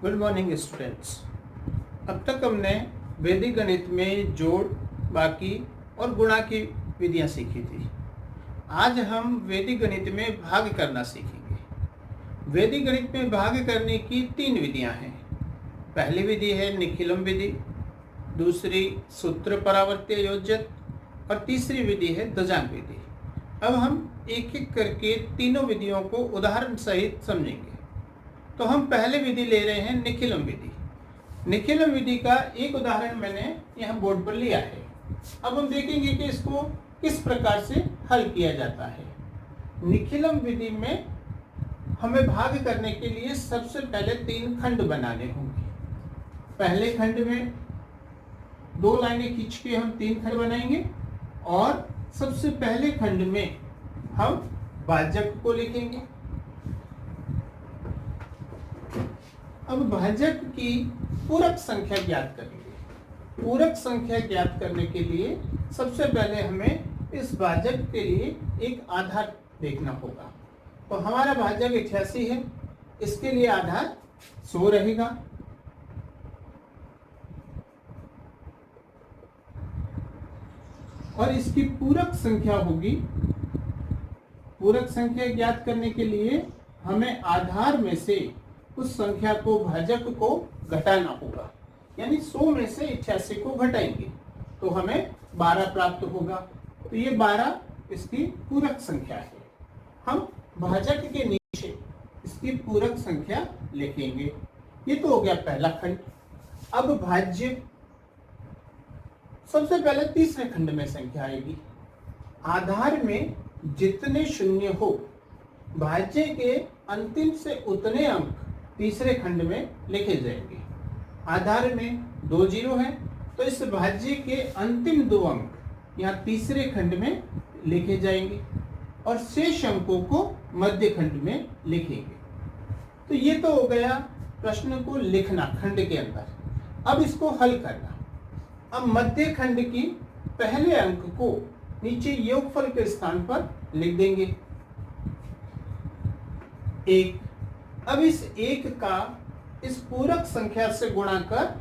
Good morning students. अब तक हमने वैदिक गणित में जोड़, बाकी और गुणा की विधियां सीखी थी। आज हम वैदिक गणित में भाग करना सीखेंगे। वैदिक गणित में भाग करने की 3 विधियां हैं। पहली विधि है निखिलम विधि, दूसरी सूत्र परावर्त्य योजक और तीसरी विधि है दजांग विधि। अब हम एक एक करके तीनों विधियों को उदाहरण सहित समझेंगे। तो हम पहले विधि ले रहे हैं निखिलम विधि। निखिलम विधि का एक उदाहरण मैंने यहाँ बोर्ड पर लिया है। अब हम देखेंगे कि इसको किस प्रकार से हल किया जाता है। निखिलम विधि में हमें भाग करने के लिए सबसे पहले 3 खंड बनाने होंगे। पहले खंड में 2 लाइनें खींच के हम 3 खंड बनाएंगे और सबसे पहले खंड में हम भाजक को लिखेंगे। अब भाजक की पूरक संख्या ज्ञात करेंगे। पूरक संख्या ज्ञात करने के लिए सबसे पहले हमें इस भाजक के लिए एक आधार देखना होगा। तो हमारा भाजक 88 है, इसके लिए आधार 100 रहेगा। और इसकी पूरक संख्या होगी। पूरक संख्या ज्ञात करने के लिए हमें आधार में से उस संख्या को, भाजक को घटाना होगा। यानी 100 में से 88 को घटाएंगे तो हमें 12 प्राप्त होगा। तो ये 12 इसकी पूरक संख्या है। हम भाजक के नीचे इसकी पूरक संख्या लिखेंगे। ये तो हो गया पहला खंड। अब भाज्य सबसे पहले तीसरे खंड में संख्या आएगी। आधार में जितने शून्य हो, भाज्य के अंतिम से उतने अंक तीसरे खंड में लिखे जाएंगे। आधार में 2 जीरो है, तो इस भाज्य के अंतिम 2 अंक यहाँ तीसरे खंड में लिखे जाएंगे और शेष अंकों को मध्य खंड में लिखेंगे। तो ये तो हो गया प्रश्न को लिखना खंड के अंदर। अब इसको हल करना। अब मध्य खंड की पहले अंक को नीचे योगफल के स्थान पर लिख देंगे 1। अब इस 1 का इस पूरक संख्या से गुणा कर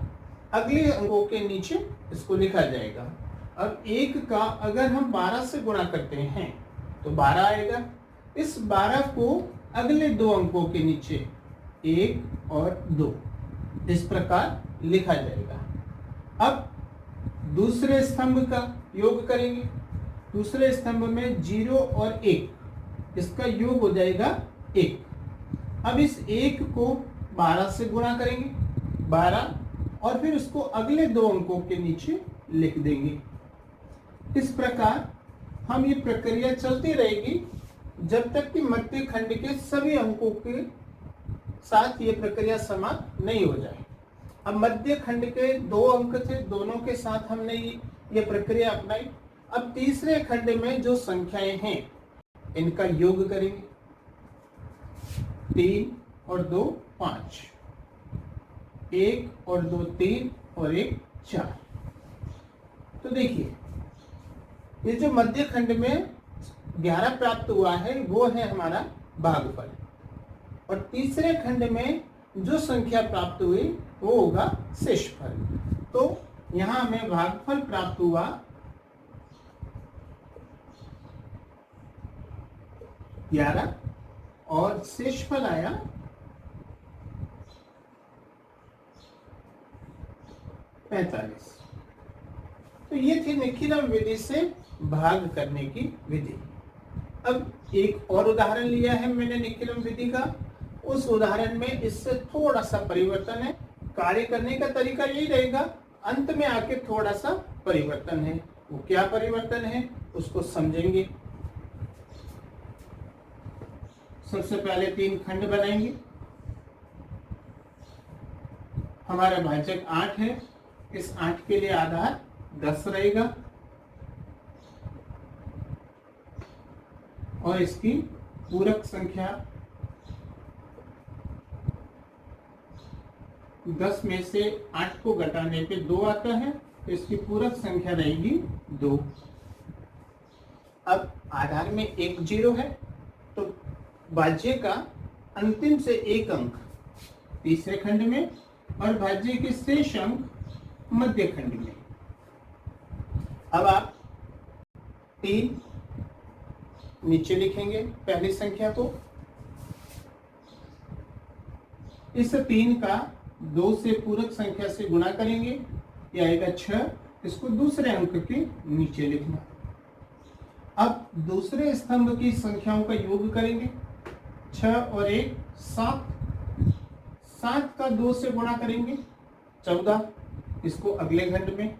अगले अंकों के नीचे इसको लिखा जाएगा। अब 1 का अगर हम 12 से गुणा करते हैं तो 12 आएगा। इस 12 को अगले 2 अंकों के नीचे 1 और 2 इस प्रकार लिखा जाएगा। अब दूसरे स्तंभ का योग करेंगे। दूसरे स्तंभ में 0 और 1 इसका योग हो जाएगा 1। अब इस 1 को 12 से गुणा करेंगे, 12, और फिर उसको अगले 2 अंकों के नीचे लिख देंगे। इस प्रकार हम ये प्रक्रिया चलती रहेगी जब तक कि मध्य खंड के सभी अंकों के साथ ये प्रक्रिया समाप्त नहीं हो जाए। अब मध्य खंड के 2 अंक थे, दोनों के साथ हमने ये प्रक्रिया अपनाई। अब तीसरे खंड में जो संख्याएं हैं इनका योग करेंगे। 3 और 2 5, 1 और 2 3 और 1 4। तो देखिए ये जो मध्य खंड में 11 प्राप्त हुआ है वो है हमारा भागफल, और तीसरे खंड में जो संख्या प्राप्त हुई वो होगा शेषफल। तो यहां हमें भागफल प्राप्त हुआ 11 और शेषफल आया 45। तो ये थी निखिलम विधि से भाग करने की विधि। अब एक और उदाहरण लिया है मैंने निखिलम विधि का। उस उदाहरण में इससे थोड़ा सा परिवर्तन है। कार्य करने का तरीका यही रहेगा, अंत में आके थोड़ा सा परिवर्तन है। वो क्या परिवर्तन है उसको समझेंगे। सबसे पहले 3 खंड बनाएंगे। हमारा भाजक 8 है, इस 8 के लिए आधार 10 रहेगा और इसकी पूरक संख्या 10 में से 8 को घटाने पे 2 आता है, तो इसकी पूरक संख्या रहेगी 2। अब आधार में 1 जीरो है, तो भाज्य का अंतिम से 1 अंक तीसरे खंड में और भाज्य के शेष अंक मध्य खंड में। अब आप 3 नीचे लिखेंगे पहली संख्या को। इस 3 का 2 से पूरक संख्या से गुणा करेंगे, ये आएगा 6। इसको दूसरे अंक के नीचे लिखना। अब दूसरे स्तंभ की संख्याओं का योग करेंगे। 6 और 1 7। 7 का 2 से गुणा करेंगे 14। इसको अगले खंड में।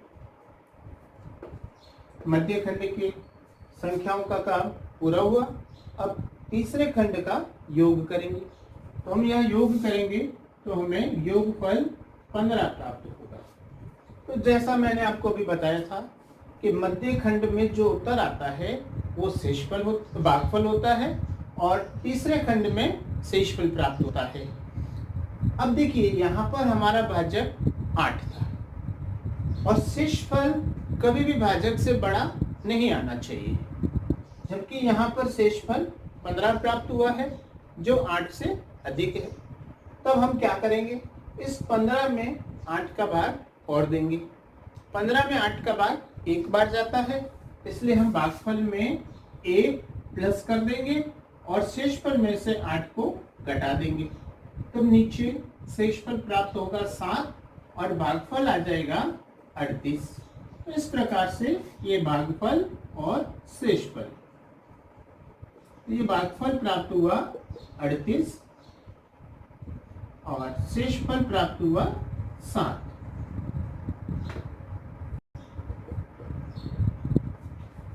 मध्य खंड की संख्याओं का काम पूरा हुआ। अब तीसरे खंड का योग करेंगे। तो हम यह योग करेंगे तो हमें योगफल 15 प्राप्त होगा। तो जैसा मैंने आपको अभी बताया था कि मध्य खंड में जो उत्तर आता है वो शेषफल भागफल होता है और तीसरे खंड में शेषफल प्राप्त होता है। अब देखिए यहाँ पर हमारा भाजक 8 था और शेषफल कभी भी भाजक से बड़ा नहीं आना चाहिए, जबकि यहाँ पर शेषफल 15 प्राप्त हुआ है जो 8 से अधिक है। तब हम क्या करेंगे, इस 15 में 8 का भाग और देंगे। 15 में 8 का भाग एक बार जाता है, इसलिए हम भागफल में a प्लस कर देंगे और शेषफल में से 8 को घटा देंगे। तो नीचे शेषफल प्राप्त होगा 7 और भागफल आ जाएगा 38। तो इस प्रकार से ये भागफल और शेषफल, ये भागफल प्राप्त हुआ 38 और शेषफल प्राप्त हुआ 7।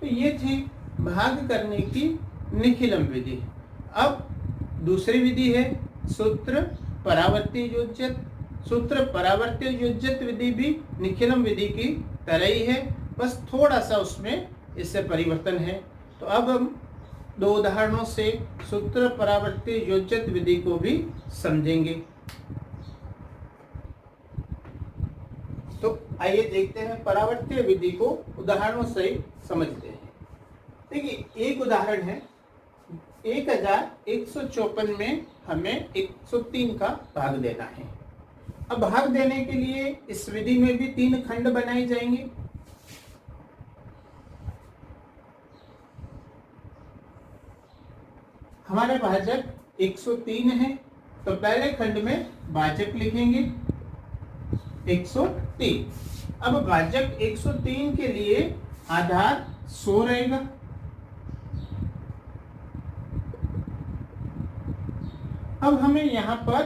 तो ये थी भाग करने की निखिलम विधि। अब दूसरी विधि है सूत्र परावर्ती योज्यत। सूत्र परावर्ती योज्यत विधि भी निखिलम विधि की तरह ही है, बस थोड़ा सा उसमें इससे परिवर्तन है। तो अब हम 2 उदाहरणों से सूत्र परावर्ती योज्यत विधि को भी समझेंगे। तो आइए देखते हैं परावर्ती विधि को उदाहरणों से समझते हैं। देखिए एक उदाहरण है, 1154 में हमें 103 का भाग देना है। अब भाग देने के लिए इस विधि में भी 3 खंड बनाए जाएंगे। हमारे भाजक 103 है, तो पहले खंड में भाजक लिखेंगे 103। अब भाजक 103 के लिए आधार 100 रहेगा। अब हमें यहाँ पर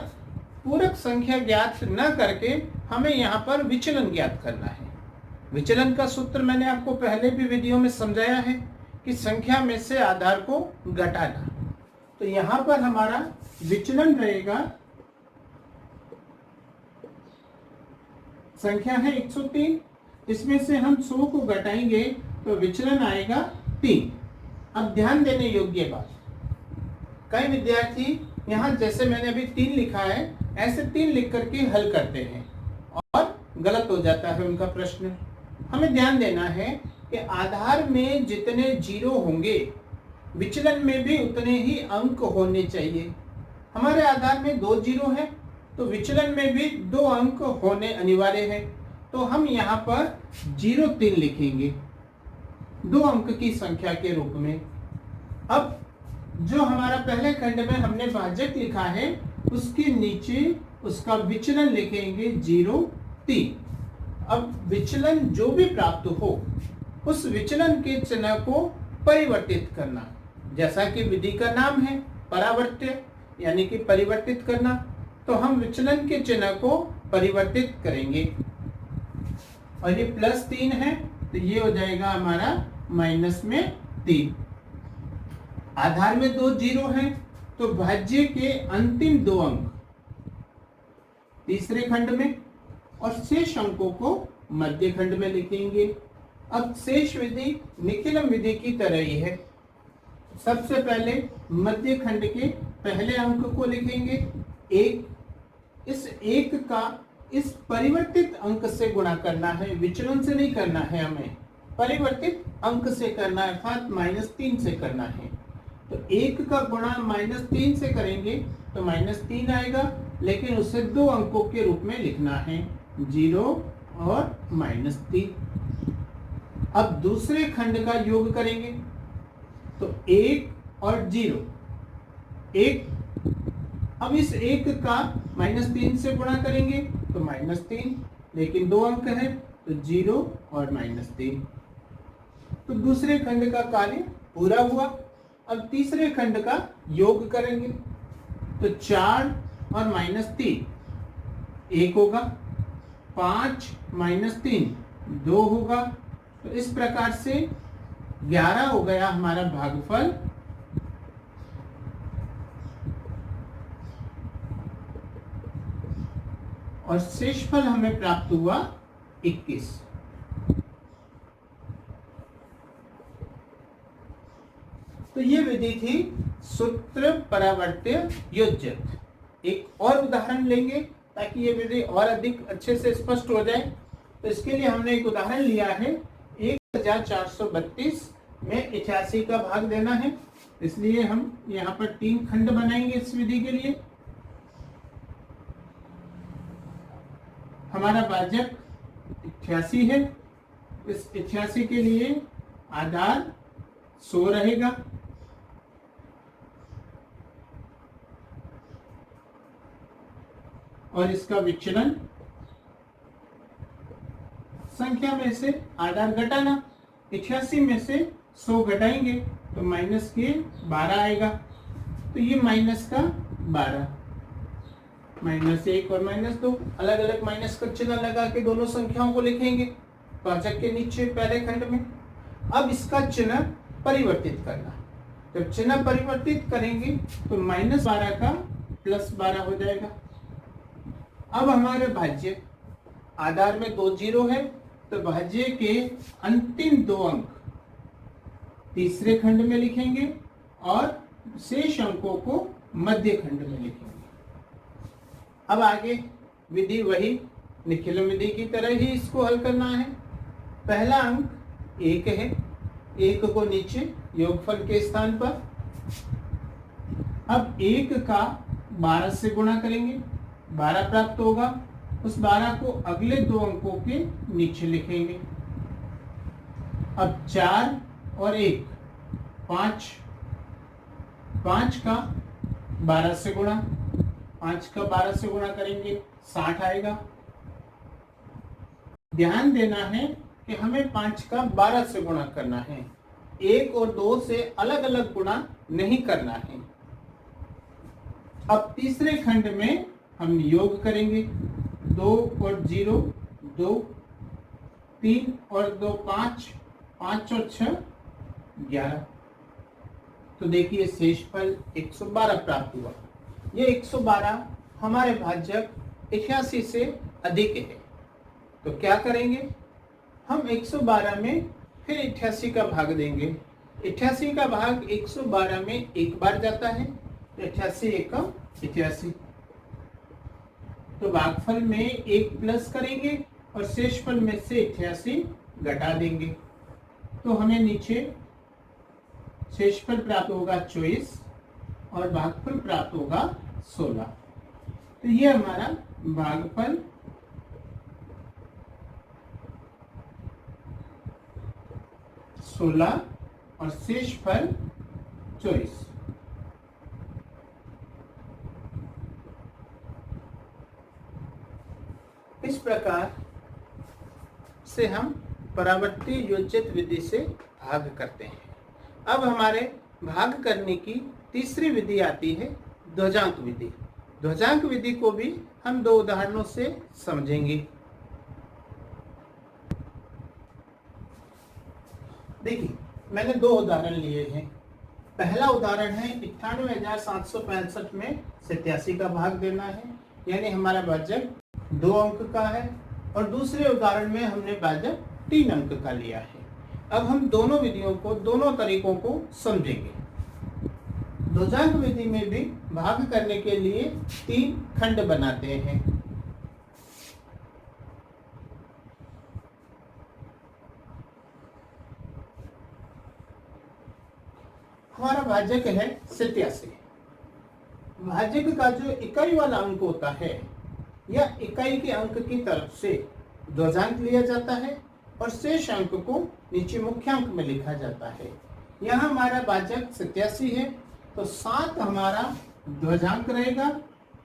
पूरक संख्या ज्ञात न करके हमें यहाँ पर विचलन ज्ञात करना है। विचलन का सूत्र मैंने आपको पहले भी वीडियो में समझाया है कि संख्या में से आधार को घटाना। तो यहाँ पर हमारा विचलन रहेगा, संख्या है 103, इसमें से हम 100 को घटाएंगे तो विचलन आएगा 3। अब ध्यान देने योग्य बात, कई विद्यार्थी यहाँ जैसे मैंने अभी 3 लिखा है ऐसे 3 लिख करके हल करते हैं और गलत हो जाता है उनका प्रश्न। हमें ध्यान देना है कि आधार में जितने 0 होंगे विचलन में भी उतने ही अंक होने चाहिए। हमारे आधार में 2 0 है तो विचलन में भी 2 अंक होने अनिवार्य है। तो हम यहाँ पर 03 लिखेंगे 2 अंक की संख्या के रूप में। अब जो हमारा पहले खंड में हमने भाजक लिखा है उसके नीचे उसका विचलन लिखेंगे 03। अब विचलन जो भी प्राप्त हो उस विचलन के चिन्ह को परिवर्तित करना, जैसा कि विधि का नाम है परावर्त्य यानी कि परिवर्तित करना। तो हम विचलन के चिन्ह को परिवर्तित करेंगे और ये +3 है तो ये हो जाएगा हमारा -3। आधार में 2 0 हैं तो भाज्य के अंतिम 2 अंक तीसरे खंड में और शेष अंकों को मध्य खंड में लिखेंगे। अब शेष विधि निखिलम विधि की तरह ही है। सबसे पहले मध्य खंड के पहले अंक को लिखेंगे 1। इस 1 का इस परिवर्तित अंक से गुणा करना है, विचलन से नहीं करना है, हमें परिवर्तित अंक से करना है, अर्थात -3 से करना है। तो 1 का गुणा -3 से करेंगे तो -3 आएगा लेकिन उसे 2 अंकों के रूप में लिखना है, 0 और -3। अब दूसरे खंड का योग करेंगे तो 1 और 0, 1। अब इस 1 का -3 से गुणा करेंगे तो -3, लेकिन 2 अंक है तो 0 और -3। तो दूसरे खंड का कार्य पूरा हुआ। अब तीसरे खंड का योग करेंगे तो 4 और -3 1 होगा, 5 -3 2 होगा। तो इस प्रकार से 11 हो गया हमारा भागफल। और शेषफल हमें प्राप्त हुआ 21। तो ये विधि थी सूत्र परावर्त्य योज्यत। एक और उदाहरण लेंगे ताकि ये विधि और अधिक अच्छे से स्पष्ट हो जाए। तो इसके लिए हमने एक उदाहरण लिया है, 1432 में 88 का भाग देना है। इसलिए हम यहाँ पर 3 खंड बनाएंगे इस विधि के लिए। हमारा भाजक 88 है, इस 88 के लिए आधार 100 रहेगा। और इसका विचलन संख्या में से आधार घटाना, 88 में से 100 घटाएंगे तो माइनस के 12 आएगा। तो ये माइनस का 12, -1 और -2 अलग अलग माइनस का चिन्ह लगा के दोनों संख्याओं को लिखेंगे भाजक के नीचे पहले खंड में। अब इसका चिन्ह परिवर्तित करना, जब चिन्ह परिवर्तित करेंगे तो -12 का +12 हो जाएगा। अब हमारे भाज्य आधार में 2 0 है, तो भाज्य के अंतिम 2 अंक तीसरे खंड में लिखेंगे और शेष अंकों को मध्य खंड में लिखेंगे। अब आगे विधि वही निखिल विधि की तरह ही इसको हल करना है। पहला अंक 1 है, 1 को नीचे योगफल के स्थान पर। अब 1 का 12 से गुणा करेंगे, 12 प्राप्त होगा। उस 12 को अगले 2 अंकों के नीचे लिखेंगे। अब 4 और 1 5, 5 का 12 से गुणा, 5 का 12 से गुणा करेंगे 60 आएगा। ध्यान देना है कि हमें 5 का 12 से गुणा करना है, 1 और 2 से अलग अलग गुणा नहीं करना है। अब तीसरे खंड में हम योग करेंगे, 2 और 0 2, 3 और 2 5, 5 और 6 11। तो देखिए शेषफल 112 प्राप्त हुआ। ये 112 हमारे भाजक 88 से अधिक है। तो क्या करेंगे, हम 112 में फिर 88 का भाग देंगे। 88 का भाग 112 में एक बार जाता है, 88 एकम 88। तो भागफल में 1 प्लस करेंगे और शेषफल में से 88 घटा देंगे। तो हमें नीचे शेषफल प्राप्त होगा 24 और भागफल प्राप्त होगा 16। तो ये हमारा भागफल 16 और शेषफल 24। इस प्रकार से हम परावर्ती योजित विधि से भाग करते हैं। अब हमारे भाग करने की तीसरी विधि आती है ध्वजांक विधि। ध्वजांक विधि को भी हम 2 उदाहरणों से समझेंगे। देखिए मैंने 2 उदाहरण लिए हैं। पहला उदाहरण है 98,765 में 87 का भाग देना है, यानी हमारा भाजक 2 अंक का है। और दूसरे उदाहरण में हमने भाजक 3 अंक का लिया है। अब हम दोनों विधियों को, दोनों तरीकों को समझेंगे। ध्वजांक विधि में भी भाग करने के लिए 3 खंड बनाते हैं। हमारा भाजक है 87। भाजक का जो इकाई वाला अंक होता है या इकाई के अंक की तरफ से ध्वजांक लिया जाता है और शेष अंक को नीचे मुख्यांक में लिखा जाता है। यहाँ हमारा भाजक 87 है तो 7 हमारा ध्वजांक रहेगा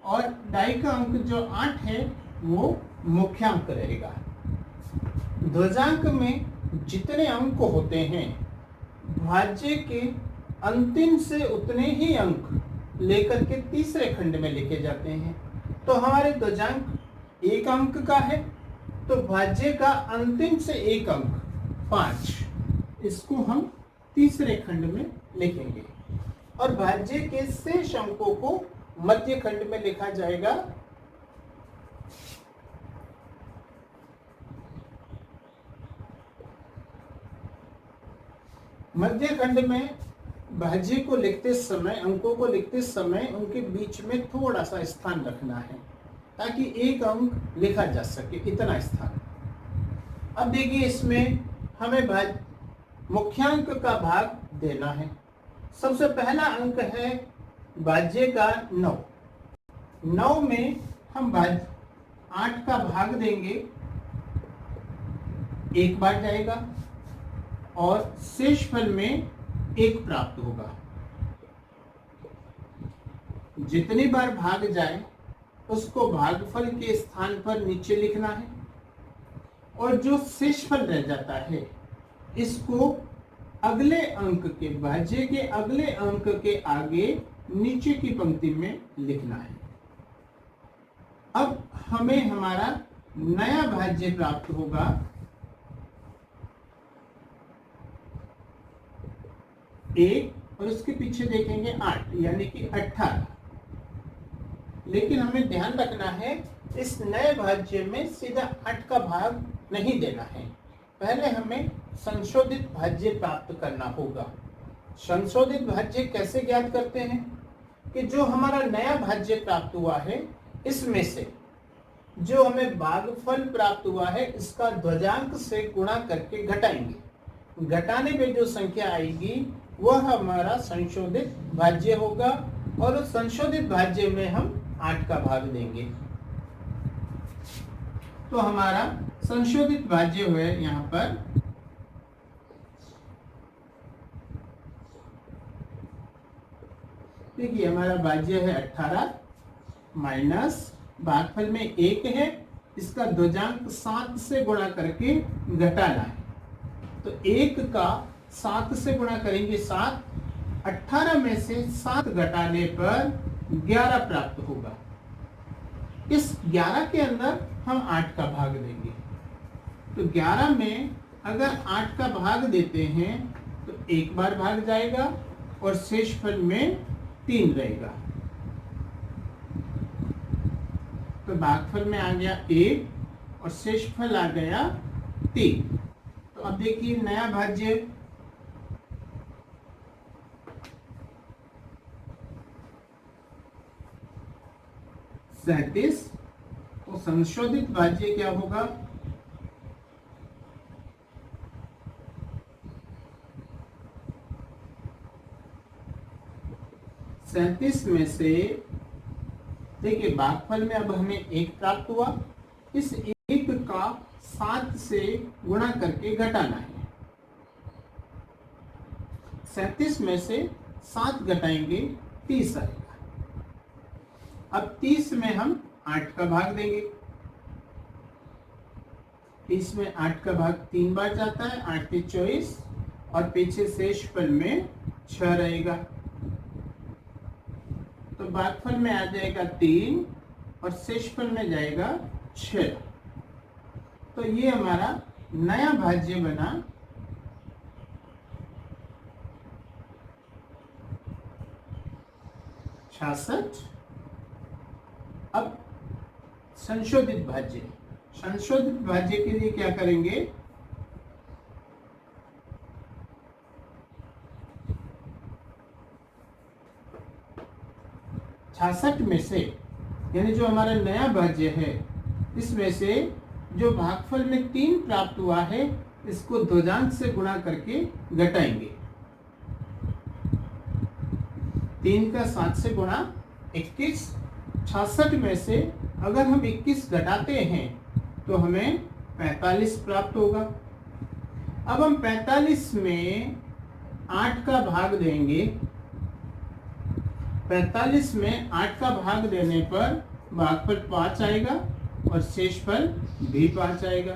और डाई का अंक जो 8 है वो मुख्यांक रहेगा। ध्वजांक में जितने अंक होते हैं भाज्य के अंतिम से उतने ही अंक लेकर के तीसरे खंड में लिखे जाते हैं। तो हमारे ध्वजांक 1 अंक का है तो भाज्य का अंतिम से 1 अंक 5, इसको हम तीसरे खंड में लिखेंगे और भाज्य के शेष अंकों को मध्य खंड में लिखा जाएगा। मध्य खंड में भाज्य को लिखते समय, अंकों को लिखते समय उनके बीच में थोड़ा सा स्थान रखना है ताकि 1 अंक लिखा जा सके, इतना स्थान। अब देखिए इसमें हमें मुख्यांक का भाग देना है। सबसे पहला अंक है भाज्य का 9। 9 में हम 8 का भाग देंगे, 1 बार जाएगा और शेषफल में 1 प्राप्त होगा। जितनी बार भाग जाए उसको भागफल के स्थान पर नीचे लिखना है और जो शेषफल रह जाता है इसको अगले अंक के, भाज्य के अगले अंक के आगे नीचे की पंक्ति में लिखना है। अब हमें हमारा नया भाज्य प्राप्त होगा 1 और उसके पीछे देखेंगे 8 यानी कि 18। लेकिन हमें ध्यान रखना है इस नए भाज्य में सीधा 8 का भाग नहीं देना है, पहले हमें संशोधित भाज्य प्राप्त करना होगा। संशोधित भाज्य कैसे ज्ञात करते हैं कि जो हमारा नया भाज्य प्राप्त हुआ है इसमें से जो हमें भागफल प्राप्त हुआ है इसका ध्वजांक से गुणा करके घटाएंगे। घटाने पे जो संख्या आएगी वह हमारा संशोधित भाज्य होगा और उस संशोधित भाज्य में हम 8 का भाग देंगे। तो हमारा संशोधित भाज्य हुए यहाँ पर देखिए हमारा भाज्य है 18 माइनस भागफल में 1 है, इसका ध्वजांक 7 से गुणा करके घटाना है। तो 1 का 7 से गुणा करेंगे 7, 18 में से 7 घटाने पर 11 प्राप्त होगा। इस 11 के अंदर हम 8 का भाग देंगे। तो 11 में अगर 8 का भाग देते हैं तो 1 बार भाग जाएगा और शेषफल में 3 रहेगा। तो भागफल में आ गया 1 और शेषफल आ गया 3। तो अब देखिए नया भाज्य सैंतीस, तो संशोधित भाज्य क्या होगा 37 में से देखिए भागफल में अब हमें 1 प्राप्त हुआ, इस 1 का 7 से गुणा करके घटाना है। 37 में से 7 घटाएंगे 30 आएगा। अब 30 में हम 8 का भाग देंगे। 30 में 8 का भाग 3 बार जाता है, 8 के 24 और पीछे शेषफल में 6 रहेगा। तो भागफल में आ जाएगा 3 और शेषफल में जाएगा 6। तो ये हमारा नया भाज्य बना 66। अब संशोधित भाज्य, संशोधित भाज्य के लिए क्या करेंगे 66 में से यानी जो हमारा नया भाज्य है इसमें से जो भागफल में 3 प्राप्त हुआ है इसको ध्वजांक से गुणा करके घटाएंगे। 3 का 7 से गुणा 21, 66 में से अगर हम 21 घटाते हैं तो हमें 45 प्राप्त होगा। अब हम 45 में 8 का भाग देंगे। 45 में 8 का भाग देने पर भागफल 5 आएगा और शेषफल भी 5 आएगा।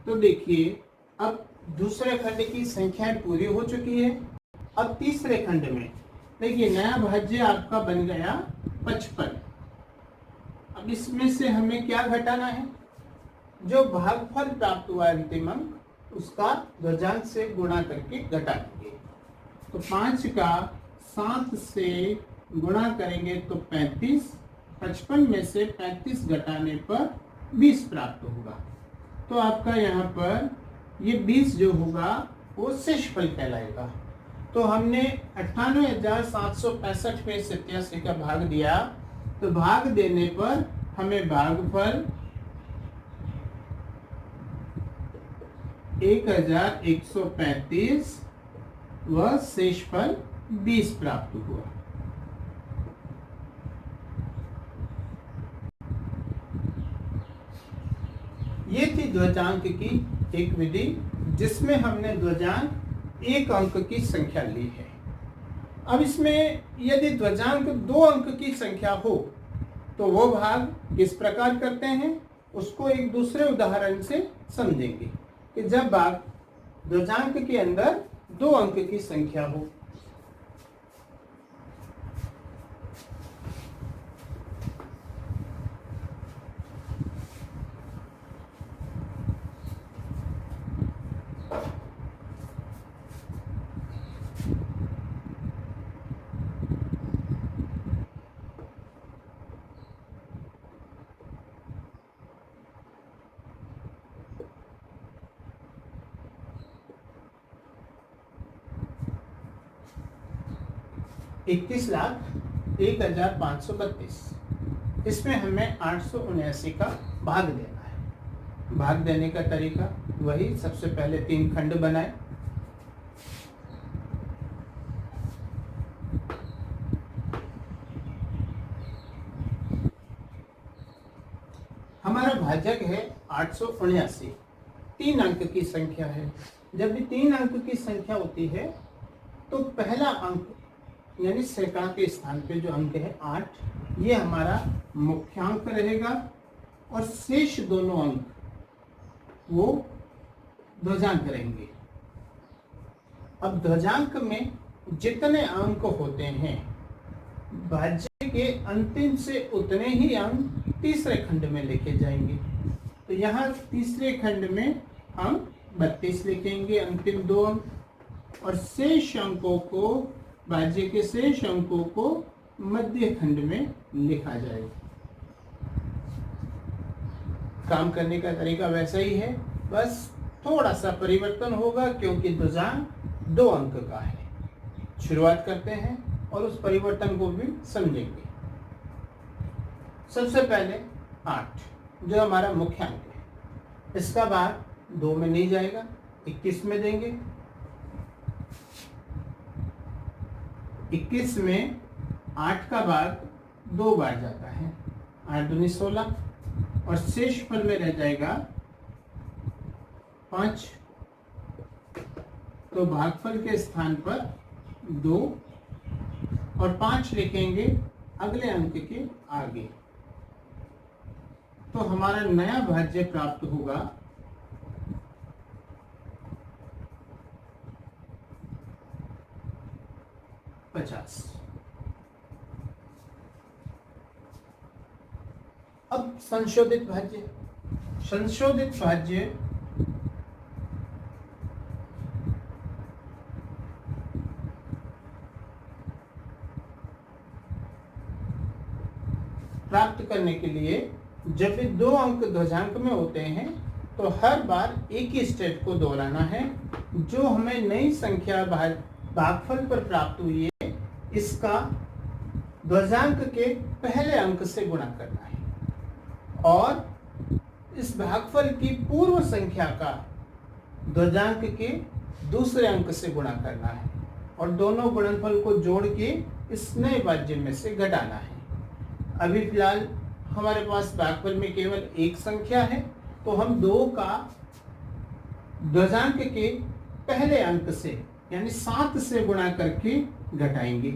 तो देखिए, अब दूसरे खंड की संख्याएं पूरी हो चुकी है। अब तीसरे खंड में देखिए, नया भाज्य आपका बन गया 55। अब इसमें से हमें क्या घटाना है? जो भागफल प्राप्त हुआ अंतिम अंक उसका ध्वजांक से गुणा करके घटा देंगे। तो 5 का 7 से गुणा करेंगे तो 35। 55 में से 35 घटाने पर 20 प्राप्त होगा। तो आपका यहाँ पर ये 20 जो होगा वो शेषफल कहलाएगा। तो हमने 98,765 में 87 का भाग दिया, तो भाग देने पर हमें भागफल 1135 व शेषफल 20 प्राप्त हुआ। ये थी ध्वजांक की एक विधि जिसमें हमने ध्वजांक 1 अंक की संख्या ली है। अब इसमें यदि ध्वजांक 2 अंक की संख्या हो तो वो भाग किस प्रकार करते हैं उसको एक दूसरे उदाहरण से समझेंगे कि जब भाग ध्वजांक के अंदर 2 अंक की संख्या हो। इक्कीस लाख 1,532। इसमें हमें 879 का भाग देना है। भाग देने का तरीका वही, सबसे पहले 3 खंड बनाए। हमारा भाजक है 879, 3 अंक की संख्या है। जब भी 3 अंक की संख्या होती है तो पहला अंक यानी सैकड़ा के स्थान पे जो अंक है 8, ये हमारा मुख्यांक रहेगा और शेष दोनों अंक वो ध्वजांक रहेंगे। अब ध्वजांक में जितने अंक होते हैं भाज्य के अंतिम से उतने ही अंक तीसरे खंड में लिखे जाएंगे। तो यहाँ तीसरे खंड में हम 32 लिखेंगे, अंतिम 2 अंक, और शेष अंकों को भाज्य के शेष अंकों को मध्य खंड में लिखा जाएगा। काम करने का तरीका वैसा ही है, बस थोड़ा सा परिवर्तन होगा क्योंकि ध्वजांक 2 अंक का है। शुरुआत करते हैं और उस परिवर्तन को भी समझेंगे। सबसे पहले 8 जो हमारा मुख्यांक है, इसका भाग 2 में नहीं जाएगा, 21 में देंगे। 21 में 8 का भाग 2 बार जाता है, 8 दूनी 16, और शेषफल में रह जाएगा 5। तो भागफल के स्थान पर 2 और 5 लिखेंगे अगले अंक के आगे। तो हमारा नया भाज्य प्राप्त होगा 50। अब संशोधित भाज्य प्राप्त करने के लिए जब भी 2 अंक ध्वजांक में होते हैं तो हर बार एक ही स्टेप को दोहराना है। जो हमें नई संख्या भागफल पर प्राप्त हुई है इसका ध्वजांक के पहले अंक से गुणा करना है और इस भागफल की पूर्व संख्या का ध्वजांक के दूसरे अंक से गुणा करना है और दोनों गुणनफल को जोड़ के इस नए भाज्य में से घटाना है। अभी फिलहाल हमारे पास भागफल में केवल एक संख्या है, तो हम 2 का ध्वजांक के पहले अंक से यानी 7 से गुणा करके घटाएंगे।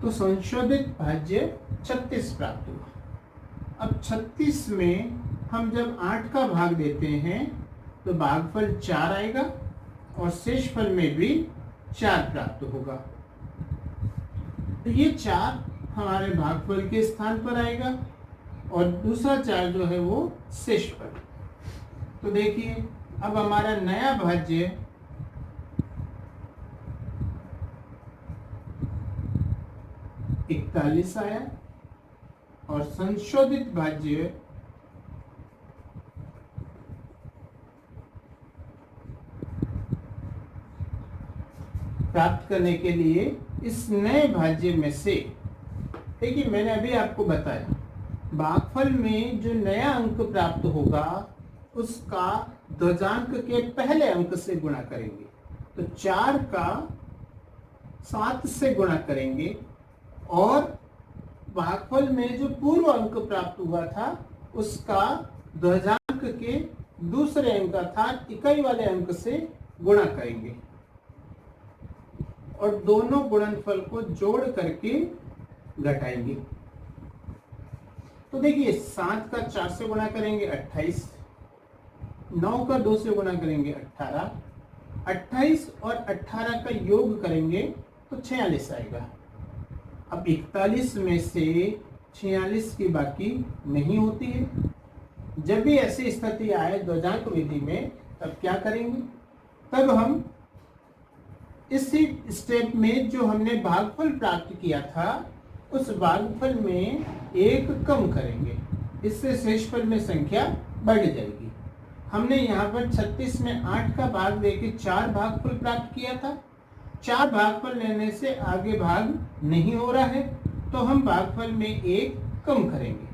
तो संशोधित भाज्य 36 प्राप्त हुआ। अब 36 में हम जब 8 का भाग देते हैं तो भागफल 4 आएगा और शेषफल में भी 4 प्राप्त होगा। तो ये 4 हमारे भागफल के स्थान पर आएगा और दूसरा 4 जो है वो शेषफल। तो देखिए अब हमारा नया भाज्य 41 आया और संशोधित भाज्य प्राप्त करने के लिए इस नए भाज्य में से, देखिए मैंने अभी आपको बताया भागफल में जो नया अंक प्राप्त होगा उसका ध्वजांक के पहले अंक से गुणा करेंगे। तो 4 का 7 से गुणा करेंगे और भागफल में जो पूर्व अंक प्राप्त हुआ था उसका ध्वजांक के दूसरे अंक अर्थात इकाई वाले अंक से गुणा करेंगे और दोनों गुणनफल को जोड़ करके घटाएंगे। तो देखिए 7 का 4 से गुणा करेंगे 28, 9 का 2 से गुणा करेंगे 18, 28 और 18 का योग करेंगे तो 46 आएगा। अब 41 में से 46 की बाकी नहीं होती है। जब भी ऐसी स्थिति आए ध्वजांक विधि में तब क्या करेंगे, तब हम इसी स्टेप में जो हमने भागफल प्राप्त किया था उस भागफल में 1 कम करेंगे, इससे शेषफल में संख्या बढ़ जाएगी। हमने यहाँ पर 36 में 8 का भाग देके 4 भागफल प्राप्त किया था। 4 भागफल लेने से आगे भाग नहीं हो रहा है, तो हम भागफल में 1 कम करेंगे,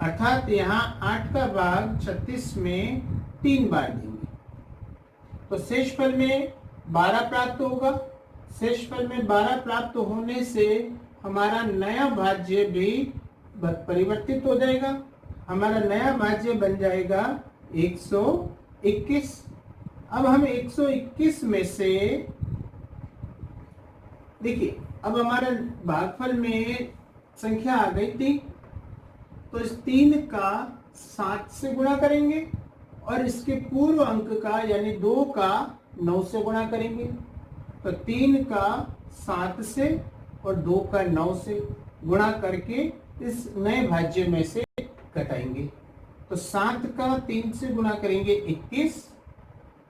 अर्थात यहाँ 8 का भाग 36 में 3 बार देंगे। तो शेषफल में 12 प्राप्त होगा। शेषफल में 12 प्राप्त होने से हमारा नया भाज्य भी परिवर्तित हो जाएगा। हमारा नया भाज्य बन जाएगा 121। अब हम 121 में से देखिए अब हमारा भागफल में संख्या आ गई 3, तो इस 3 का 7 से गुणा करेंगे और इसके पूर्व अंक का यानी 2 का 9 से गुणा करेंगे। तो 3 का 7 से और 2 का 9 से गुणा करके इस नए भाज्य में से घटाएंगे। तो 7 का 3 से गुणा करेंगे 21,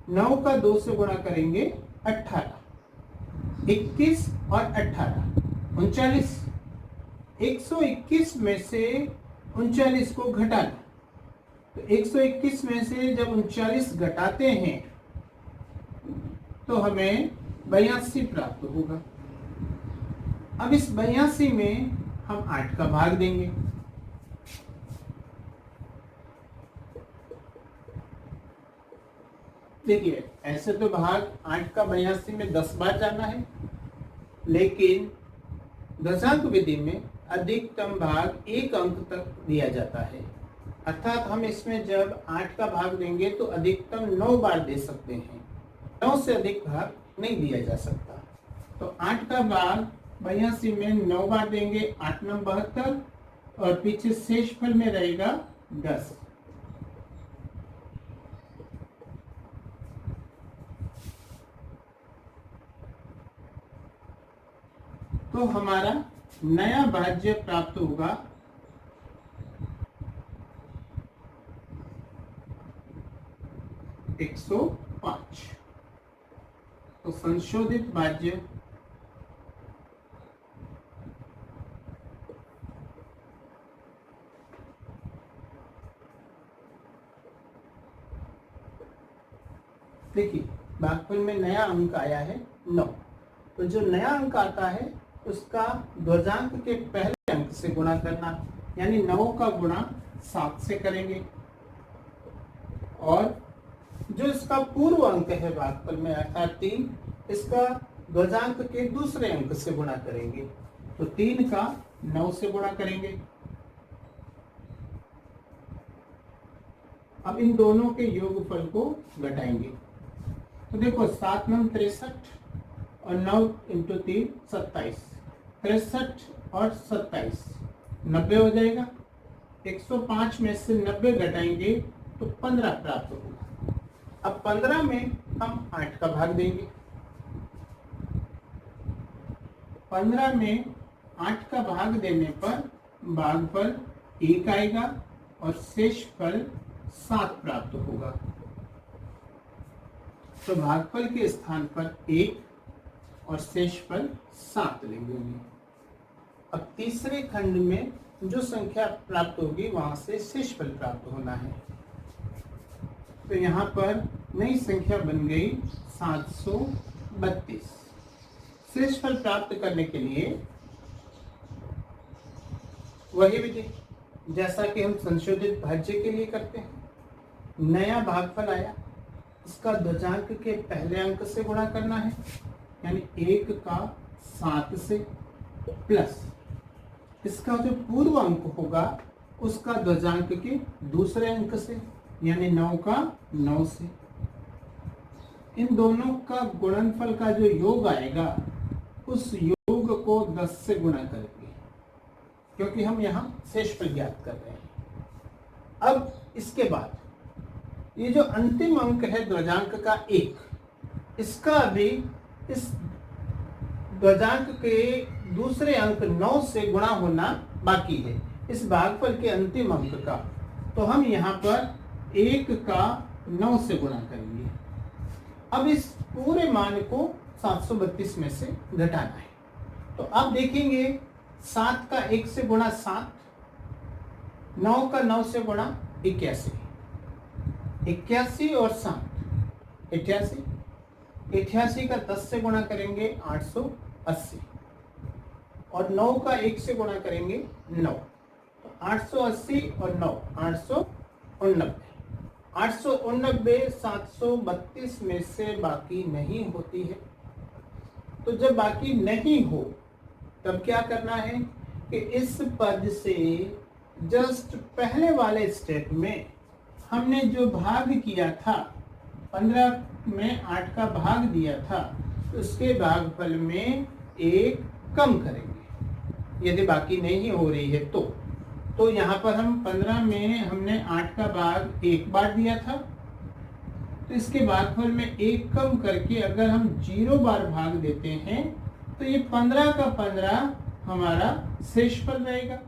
9 का 2 से गुणा करेंगे 18, 21 और 18 39। 121 में से 39 को घटाना, तो 121 में से जब 39 घटाते हैं तो हमें 82 प्राप्त होगा। अब इस 82 में हम 8 का भाग देंगे। देखिए ऐसे तो भाग 8 का 82 में 10 बार जाना है, लेकिन दशांक विधि में अधिकतम भाग 1 अंक तक दिया जाता है, अर्थात हम इसमें जब 8 का भाग देंगे तो अधिकतम 9 बार दे सकते हैं, 9 से अधिक भाग नहीं दिया जा सकता। तो 8 का भाग 82 में 9 बार देंगे, 8 9 72 और पीछे शेषफल में रहेगा 10। तो हमारा नया भाज्य प्राप्त होगा 105। तो संशोधित भाज्य देखिए भागफल में नया अंक आया है 9। तो जो नया अंक आता है उसका ध्वजांक के पहले अंक से गुणा करना, यानी 9 का गुणा 7 से करेंगे और जो इसका पूर्व अंक है भागफल में अर्थात 3, इसका ध्वजांक के दूसरे अंक से गुणा करेंगे। तो 3 का 9 से गुणा करेंगे। अब इन दोनों के योगफल को घटाएंगे। तो देखो 7 9 63 और 9 इंटू 3 27, 63 और 27 90 हो जाएगा। 105 में से 90 घटाएंगे तो 15 प्राप्त होगा। अब 15 में हम 8 का भाग देंगे। 15 में 8 का भाग देने पर भागफल 1 आएगा और शेषफल 7 प्राप्त होगा। तो भागफल के स्थान पर 1 और शेषफल 7 लेंगे। अब तीसरे खंड में जो संख्या प्राप्त होगी वहां से शेषफल प्राप्त होना है। तो यहाँ पर नई संख्या बन गई 732। शेषफल प्राप्त करने के लिए वही विधि जैसा कि हम संशोधित भाज्य के लिए करते हैं। नया भागफल आया, इसका ध्वजांक के पहले अंक से गुणा करना है, यानी 1 का 7 से, प्लस इसका जो पूर्व अंक होगा उसका ध्वजांक के दूसरे अंक से, यानी 9 का 9 से। इन दोनों का गुणनफल का जो योग आएगा उस योग को 10 से गुणा करेंगे, क्योंकि हम यहाँ शेषफल ज्ञात कर रहे हैं। अब इसके बाद ये जो अंतिम अंक है ध्वजांक का 1, इसका भी इस ध्वजांक के दूसरे अंक 9 से गुणा होना बाकी है, इस भागफल के अंतिम अंक का। तो हम यहाँ पर 1 का 9 से गुणा करेंगे। अब इस पूरे मान को 732 में से घटाना है। तो अब देखेंगे 7 का 1 से गुणा 7, 9 का 9 से गुणा 81, 81 और 7 88, 88 का 10 से गुणा करेंगे 880, और 9 का 1 से गुणा करेंगे 9। तो 880 और 9 889, 889 732 में से बाकी नहीं होती है। तो जब बाकी नहीं हो तब क्या करना है कि इस पद से जस्ट पहले वाले स्टेप में हमने जो भाग किया था, 15 में 8 का भाग दिया था, उसके भागफल में 1 कम करेंगे यदि बाकी नहीं हो रही है। तो यहाँ पर हम 15 में हमने 8 का भाग 1 बार दिया था, तो इसके भागफल में 1 कम करके अगर हम 0 बार भाग देते हैं तो ये 15 का 15 हमारा शेषफल रहेगा,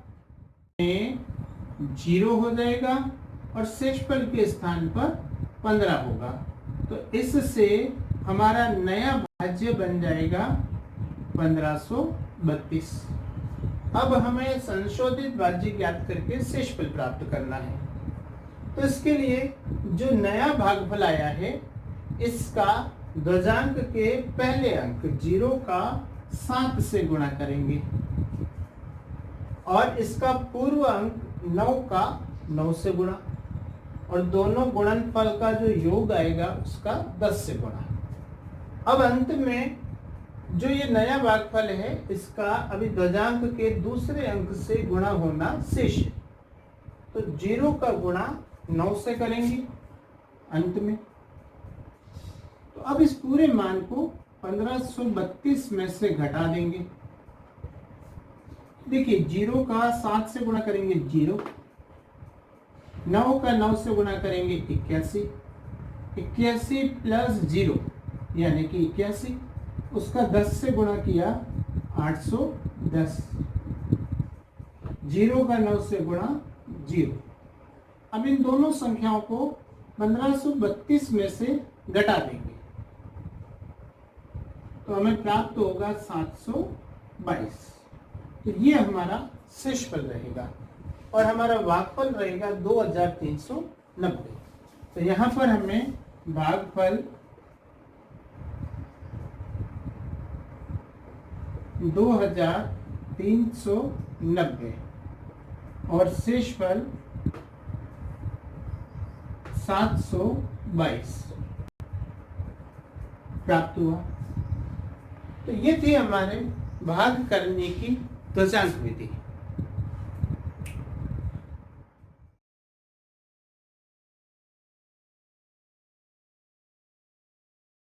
0 हो जाएगा और शेषफल के स्थान पर 15 होगा। तो इससे हमारा नया भाज्य बन जाएगा 1532। अब हमें संशोधित भाज्य ज्ञात करके शेषफल प्राप्त करना है। तो इसके लिए जो नया भागफल आया है इसका ध्वजांक के पहले अंक 0 का 7 से गुणा करेंगे और इसका पूर्व अंक 9 का 9 से गुणा, और दोनों गुणनफल का जो योग आएगा उसका 10 से गुणा। अब अंत में जो ये नया भागफल है इसका अभी ध्वजांक के दूसरे अंक से गुणा होना शेष है। तो 0 का गुणा 9 से करेंगे अंत में। तो अब इस पूरे मान को 1532 में से घटा देंगे। देखिए 0 का 7 से गुणा करेंगे 0, 9 का 9 से गुणा करेंगे 81, 81 प्लस 0 यानी कि 81, उसका 10 से गुणा किया 810, 0 का 9 से गुणा 0। अब इन दोनों संख्याओं को 1532 में से घटा देंगे तो हमें प्राप्त होगा 722। तो ये हमारा शेषफल रहेगा और हमारा भागफल रहेगा 2390। तो यहाँ पर हमें भागफल 2390 और शेषफल 722 प्राप्त हुआ। तो ये थी हमारे भाग करने की ध्वजांक विधि।